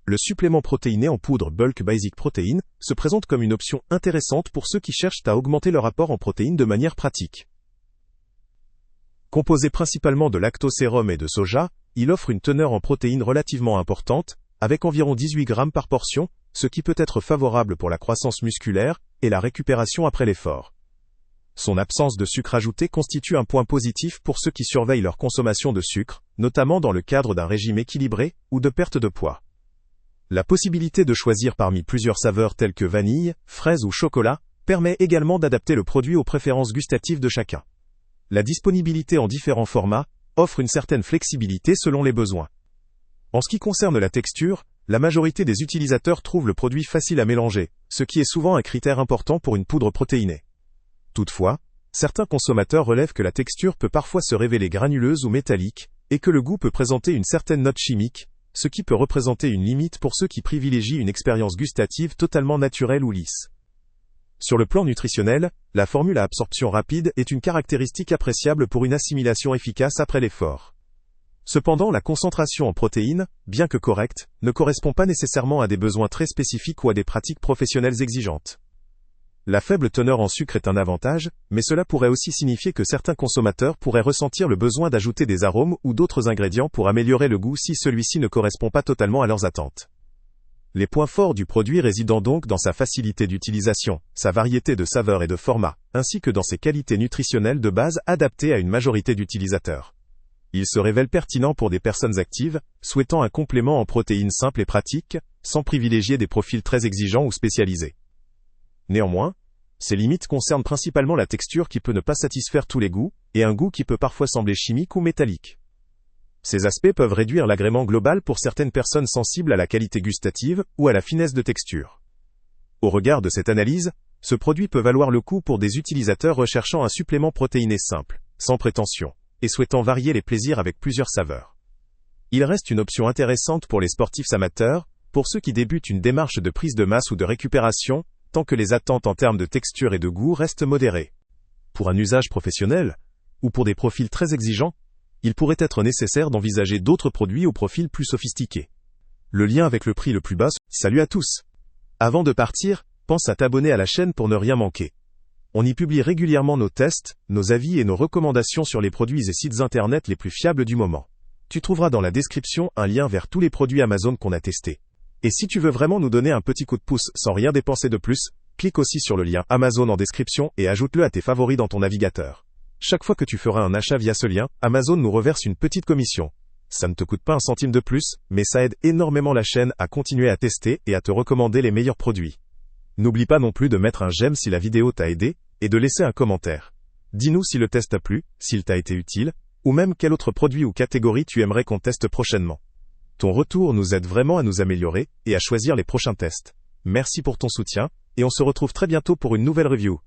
le supplément protéiné en poudre Bulk Basic Protein se présente comme une option intéressante pour ceux qui cherchent à augmenter leur apport en protéines de manière pratique. Composé principalement de lactosérum et de soja, il offre une teneur en protéines relativement importante, avec environ 18 grammes par portion, ce qui peut être favorable pour la croissance musculaire et la récupération après l'effort. Son absence de sucre ajouté constitue un point positif pour ceux qui surveillent leur consommation de sucre, notamment dans le cadre d'un régime équilibré ou de perte de poids. La possibilité de choisir parmi plusieurs saveurs telles que vanille, fraise ou chocolat permet également d'adapter le produit aux préférences gustatives de chacun. La disponibilité en différents formats offre une certaine flexibilité selon les besoins. En ce qui concerne la texture, la majorité des utilisateurs trouvent le produit facile à mélanger, ce qui est souvent un critère important pour une poudre protéinée. Toutefois, certains consommateurs relèvent que la texture peut parfois se révéler granuleuse ou métallique, et que le goût peut présenter une certaine note chimique, ce qui peut représenter une limite pour ceux qui privilégient une expérience gustative totalement naturelle ou lisse. Sur le plan nutritionnel, la formule à absorption rapide est une caractéristique appréciable pour une assimilation efficace après l'effort. Cependant, la concentration en protéines, bien que correcte, ne correspond pas nécessairement à des besoins très spécifiques ou à des pratiques professionnelles exigeantes. La faible teneur en sucre est un avantage, mais cela pourrait aussi signifier que certains consommateurs pourraient ressentir le besoin d'ajouter des arômes ou d'autres ingrédients pour améliorer le goût si celui-ci ne correspond pas totalement à leurs attentes. Les points forts du produit résident donc dans sa facilité d'utilisation, sa variété de saveurs et de formats, ainsi que dans ses qualités nutritionnelles de base adaptées à une majorité d'utilisateurs. Il se révèle pertinent pour des personnes actives, souhaitant un complément en protéines simples et pratiques, sans privilégier des profils très exigeants ou spécialisés. Néanmoins, ces limites concernent principalement la texture qui peut ne pas satisfaire tous les goûts, et un goût qui peut parfois sembler chimique ou métallique. Ces aspects peuvent réduire l'agrément global pour certaines personnes sensibles à la qualité gustative ou à la finesse de texture. Au regard de cette analyse, ce produit peut valoir le coup pour des utilisateurs recherchant un supplément protéiné simple, sans prétention, et souhaitant varier les plaisirs avec plusieurs saveurs. Il reste une option intéressante pour les sportifs amateurs, pour ceux qui débutent une démarche de prise de masse ou de récupération, tant que les attentes en termes de texture et de goût restent modérées. Pour un usage professionnel, ou pour des profils très exigeants, il pourrait être nécessaire d'envisager d'autres produits au profil plus sophistiqué. Le lien avec le prix le plus bas. Salut à tous! Avant de partir, pense à t'abonner à la chaîne pour ne rien manquer. On y publie régulièrement nos tests, nos avis et nos recommandations sur les produits et sites internet les plus fiables du moment. Tu trouveras dans la description un lien vers tous les produits Amazon qu'on a testés. Et si tu veux vraiment nous donner un petit coup de pouce sans rien dépenser de plus, clique aussi sur le lien Amazon en description et ajoute-le à tes favoris dans ton navigateur. Chaque fois que tu feras un achat via ce lien, Amazon nous reverse une petite commission. Ça ne te coûte pas un centime de plus, mais ça aide énormément la chaîne à continuer à tester et à te recommander les meilleurs produits. N'oublie pas non plus de mettre un j'aime si la vidéo t'a aidé, et de laisser un commentaire. Dis-nous si le test t'a plu, s'il t'a été utile, ou même quel autre produit ou catégorie tu aimerais qu'on teste prochainement. Ton retour nous aide vraiment à nous améliorer et à choisir les prochains tests. Merci pour ton soutien, et on se retrouve très bientôt pour une nouvelle review.